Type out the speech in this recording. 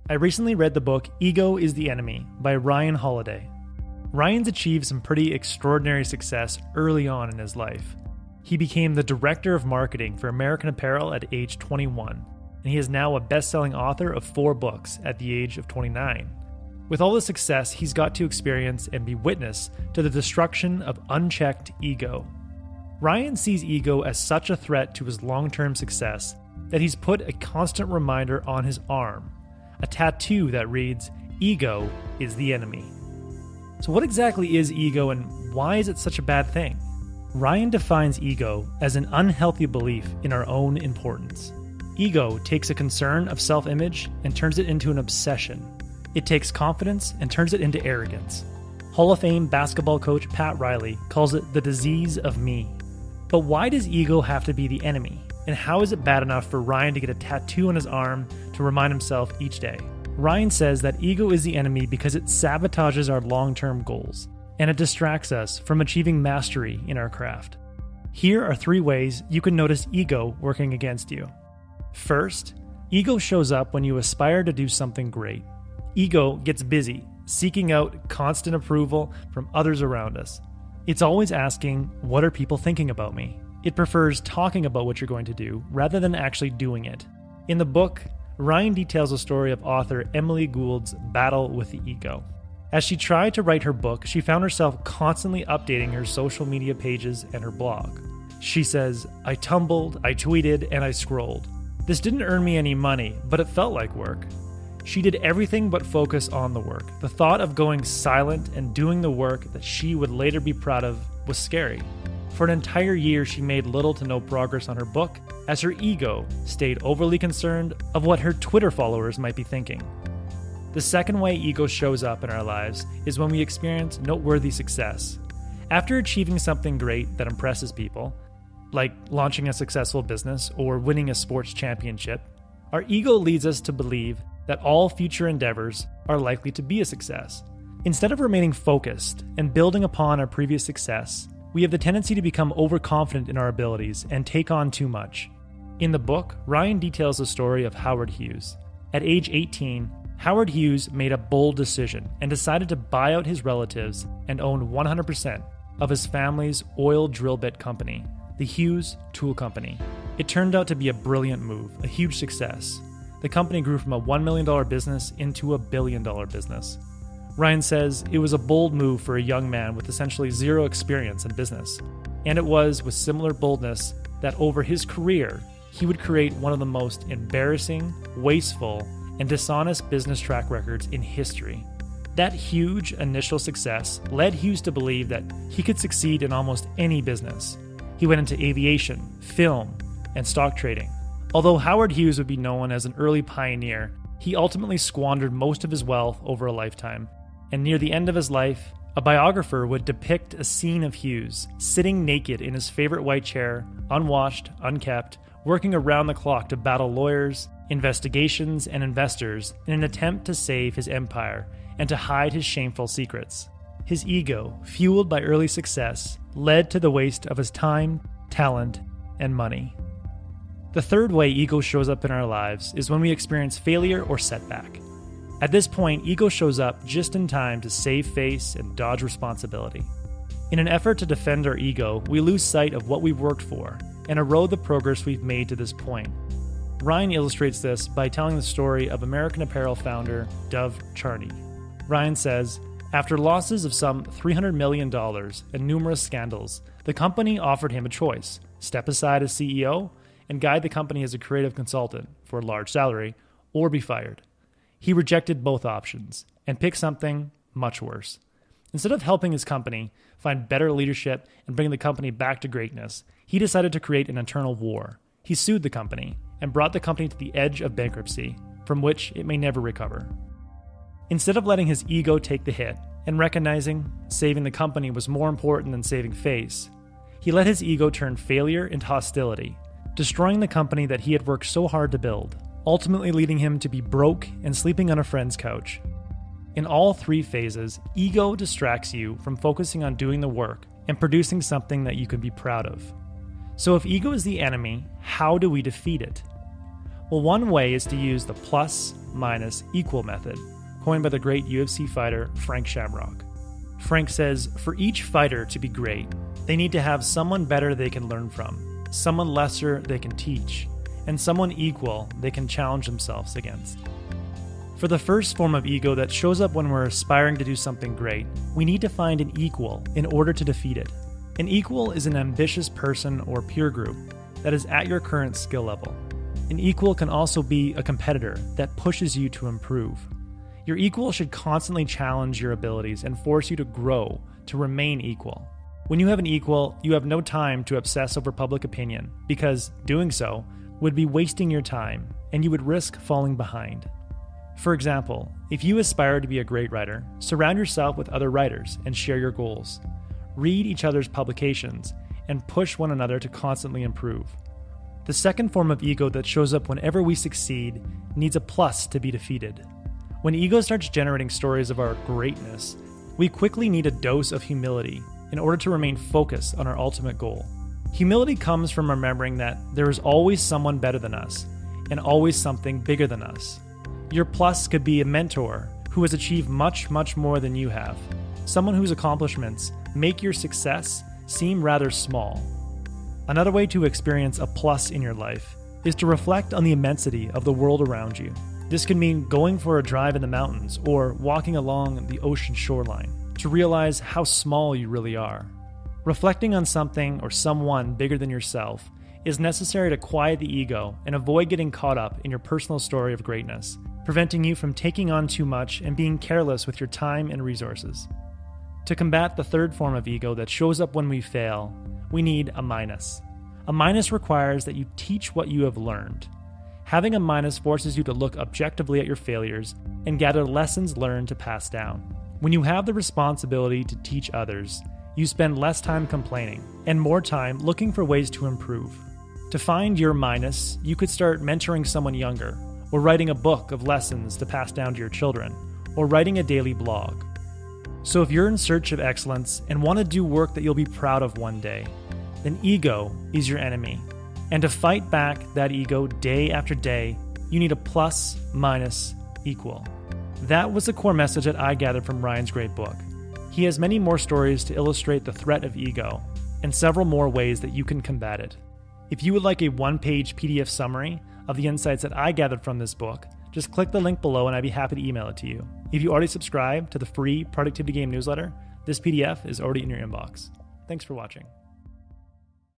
I recently read the book Ego is the Enemy by Ryan Holiday. Ryan's achieved some pretty extraordinary success early on in his life. He became the director of marketing for American Apparel at age 21, and he is now a best-selling author of 4 books at the age of 29. With all the success, he's got to experience and be witness to the destruction of unchecked ego. Ryan sees ego as such a threat to his long-term success that he's put a constant reminder on his arm, a tattoo that reads, "Ego is the enemy." So what exactly is ego and why is it such a bad thing? Ryan defines ego as an unhealthy belief in our own importance. Ego takes a concern of self-image and turns it into an obsession. It takes confidence and turns it into arrogance. Hall of Fame basketball coach Pat Riley calls it the disease of me. But why does ego have to be the enemy? And how is it bad enough for Ryan to get a tattoo on his arm to remind himself each day? Ryan says that ego is the enemy because it sabotages our long-term goals, and it distracts us from achieving mastery in our craft. Here are 3 ways you can notice ego working against you. First, ego shows up when you aspire to do something great. Ego gets busy, seeking out constant approval from others around us. It's always asking, what are people thinking about me? It prefers talking about what you're going to do rather than actually doing it. In the book, Ryan details the story of author Emily Gould's battle with the ego. As she tried to write her book, she found herself constantly updating her social media pages and her blog. She says, "I tumbled, I tweeted, and I scrolled. This didn't earn me any money, but it felt like work." She did everything but focus on the work. The thought of going silent and doing the work that she would later be proud of was scary. For an entire year, she made little to no progress on her book, as her ego stayed overly concerned of what her Twitter followers might be thinking. The second way ego shows up in our lives is when we experience noteworthy success. After achieving something great that impresses people, like launching a successful business or winning a sports championship, our ego leads us to believe that all future endeavors are likely to be a success. Instead of remaining focused and building upon our previous success, we have the tendency to become overconfident in our abilities and take on too much. In the book, Ryan details the story of Howard Hughes. At age 18, Howard Hughes made a bold decision and decided to buy out his relatives and own 100% of his family's oil drill bit company, the Hughes Tool Company. It turned out to be a brilliant move, a huge success. The company grew from a $1 million business into a $1 billion business. Ryan says it was a bold move for a young man with essentially zero experience in business. And it was with similar boldness that over his career, he would create one of the most embarrassing, wasteful, and dishonest business track records in history. That huge initial success led Hughes to believe that he could succeed in almost any business. He went into aviation, film, and stock trading. Although Howard Hughes would be known as an early pioneer, he ultimately squandered most of his wealth over a lifetime. And near the end of his life, a biographer would depict a scene of Hughes sitting naked in his favorite white chair, unwashed, unkept, working around the clock to battle lawyers, investigations, and investors in an attempt to save his empire and to hide his shameful secrets. His ego, fueled by early success, led to the waste of his time, talent, and money. The third way ego shows up in our lives is when we experience failure or setback. At this point, ego shows up just in time to save face and dodge responsibility. In an effort to defend our ego, we lose sight of what we've worked for and erode the progress we've made to this point. Ryan illustrates this by telling the story of American Apparel founder Dov Charney. Ryan says, after losses of some $300 million and numerous scandals, the company offered him a choice: step aside as CEO and guide the company as a creative consultant for a large salary, or be fired. He rejected both options and picked something much worse. Instead of helping his company find better leadership and bring the company back to greatness, he decided to create an internal war. He sued the company and brought the company to the edge of bankruptcy, from which it may never recover. Instead of letting his ego take the hit and recognizing saving the company was more important than saving face, he let his ego turn failure into hostility, destroying the company that he had worked so hard to build, ultimately leading him to be broke and sleeping on a friend's couch. In all 3 phases, ego distracts you from focusing on doing the work and producing something that you can be proud of. So if ego is the enemy, how do we defeat it? Well, one way is to use the plus, minus, equal method, coined by the great UFC fighter Frank Shamrock. Frank says, for each fighter to be great, they need to have someone better they can learn from, someone lesser they can teach, and someone equal they can challenge themselves against. For the first form of ego that shows up when we're aspiring to do something great, we need to find an equal in order to defeat it. An equal is an ambitious person or peer group that is at your current skill level. An equal can also be a competitor that pushes you to improve. Your equal should constantly challenge your abilities and force you to grow to remain equal. When you have an equal, you have no time to obsess over public opinion because doing so would be wasting your time and you would risk falling behind. For example, if you aspire to be a great writer, surround yourself with other writers and share your goals. Read each other's publications and push one another to constantly improve. The second form of ego that shows up whenever we succeed needs a plus to be defeated. When ego starts generating stories of our greatness, we quickly need a dose of humility in order to remain focused on our ultimate goal. Humility comes from remembering that there is always someone better than us and always something bigger than us. Your plus could be a mentor who has achieved much, much more than you have, someone whose accomplishments make your success seem rather small. Another way to experience a plus in your life is to reflect on the immensity of the world around you. This can mean going for a drive in the mountains or walking along the ocean shoreline to realize how small you really are. Reflecting on something or someone bigger than yourself is necessary to quiet the ego and avoid getting caught up in your personal story of greatness, preventing you from taking on too much and being careless with your time and resources. To combat the third form of ego that shows up when we fail, we need a minus. A minus requires that you teach what you have learned. Having a minus forces you to look objectively at your failures and gather lessons learned to pass down. When you have the responsibility to teach others, you spend less time complaining and more time looking for ways to improve. To find your minus, you could start mentoring someone younger, or writing a book of lessons to pass down to your children, or writing a daily blog. So if you're in search of excellence and want to do work that you'll be proud of one day, then ego is your enemy. And to fight back that ego day after day, you need a plus, minus, equal. That was the core message that I gathered from Ryan's great book. He has many more stories to illustrate the threat of ego, and several more ways that you can combat it. If you would like a one-page PDF summary of the insights that I gathered from this book, just click the link below and I'd be happy to email it to you. If you already subscribe to the free Productivity Game newsletter, this PDF is already in your inbox. Thanks for watching.